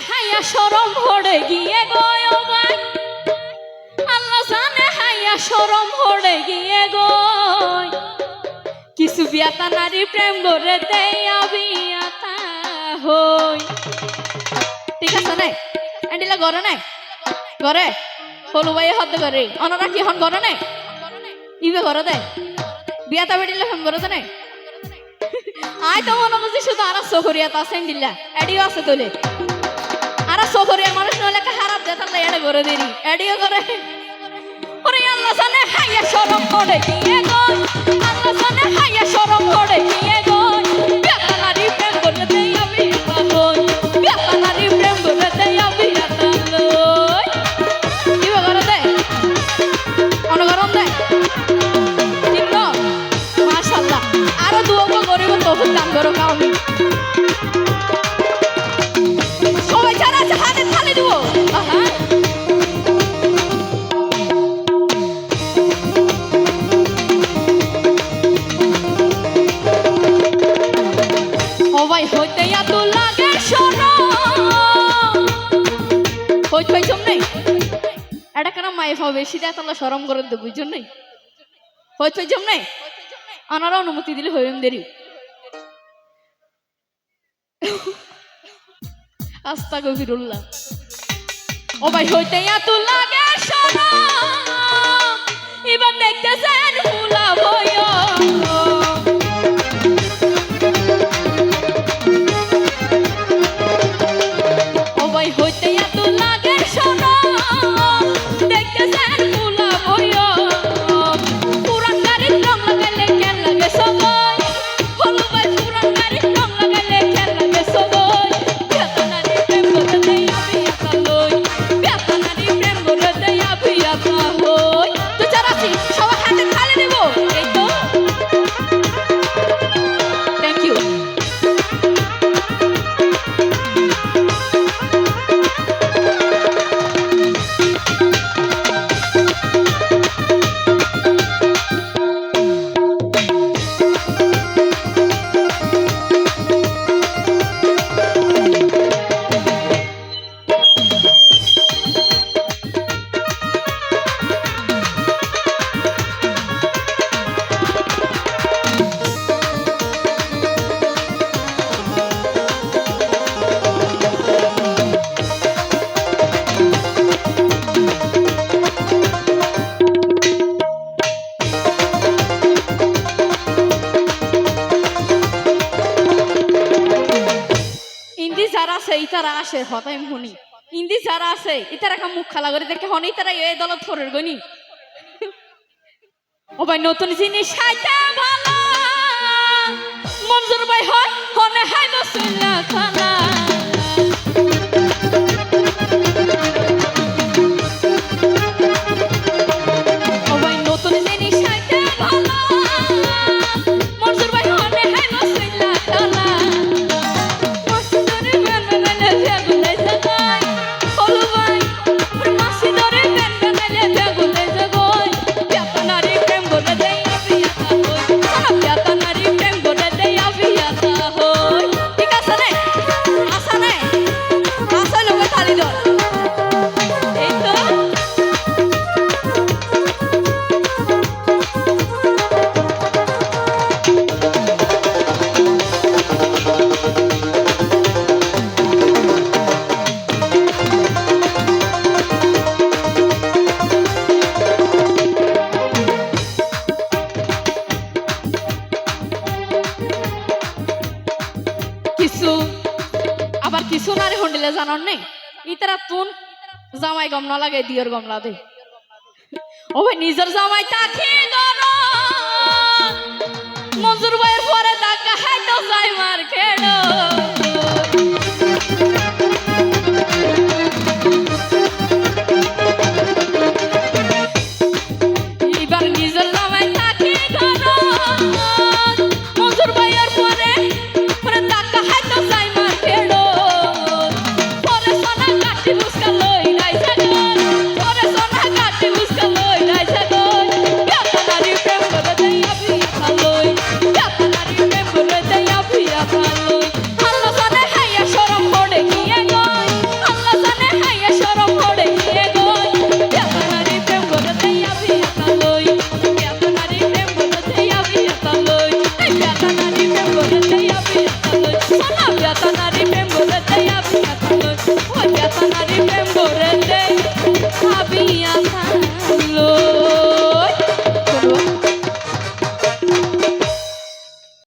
হাইয়া শরম ভরে গিয়ে গয় ভাই আল্লাহ জানে হাইয়া শরম ভরে গিয়ে গয় কিছু বিয়াতা নারী প্রেম করে দেয়া বিয়াতা হই ঠিক আছে নাই এন্ডিলা ঘরে নাই ঘরে হলু ভাই হদ্দ করে অনরা কি হন ঘরে নাই ইবে ঘরে দেয় বিয়াতা বেটিলে ফেম করে নাই আয় তো মনে বুঝি শুধু আর সহরিয়া তা সেন্ডিলা এডিও আছে তোলে আর সহরিয়ার মানুষ নলে খারাপ দেখালে এড়ে করে দেরি এডিও করে ওরে আল্লাহ জানে হাইয়া শরম করে দিয়ে গো আল্লাহ জানে হাইয়া শরম করে দিয়ে গো বিয়াতা নারী প্রেম করে দেই আমি পাগল বিয়াতা নারী প্রেম করে দেই আমি আতালই ইবে করে দেয় অনগরম দেয় ঠিক না মাশাআল্লাহ আরো দুয়াবো গরিব তৌফিক দান করো কাউমি সবাই যারা আছে হাতে তালি দিব আহা সবাই হইতে এত লাগে শোনো হইতে হই জমনে এটা কেন মায়ে হবে সেটা তাহলে শরম করে দেব বুঝছেন নাই হইতে হই জমনে আনারা অনুমতি দিলে হইম দেরি আস্তাগফিরুল্লাহ ও ভাই হইতে এত লাগে শোনো এবার দেখতেছেন হুলা ভয় ও ভাই হইতে এত লাগে শোনো দেখতেছেন হুলা ভয় পুরান গাড়ির রং লাগাইলে কেন লাগে সবাই হলু ভাই পুরান গাড়ির রং লাগাইলে কেন লাগে সবাই বিয়াতা নারী প্রেম করে দেই আমি একা লই বিয়াতা নারী প্রেম করে দেই আমি একা হই তো চারাছি সবাই হাতে তালি দেব এই তো থ্যাংক ইউ ইন্দি যারা আছে ইতারা আসে হতাই শুনি ইন্দি যারা আছে ইতারা কা মুখ খালা করে দেখে হনি তারা এই দলত ফরের গনি ও ভাই নতুন জিনিস খাইতে ভালো মনজুর ভাই হয় হনে হাই বসুল্লাহ খানা ও ভাই নতুন জিনিস খাইতে ভালো মনজুর ভাই হনে হাই বসুল্লাহ খানা আবার কিছু নারী হন্ডিলে জানার নেই ইতারা তুন জামাই গমনা লাগে দিয়র গমলা দে ও ভাই নিজের জামাই তাকে গরো মঞ্জুর ভাইয়ের পরে দেখা হাই তো যাই মার খেড়ো এবার নিজের জামাই তাকে গরো মঞ্জুর ভাইয়ের পরে দেখা হাই তো যাই মার খেড়ো পরে সোনা কাটি বুসকা লই নাই জাগল পরে সোনা কাটি বুসকা লই নাই জাগল বিয়াতা নারী প্রেম করে দেই আমি ভালোই বিয়াতা নারী প্রেম করে দেই আমি ভালোই বিয়াতা নারী প্রেম করে দেয়া বিয়াতা লই সোনা বিয়াতা নারী প্রেম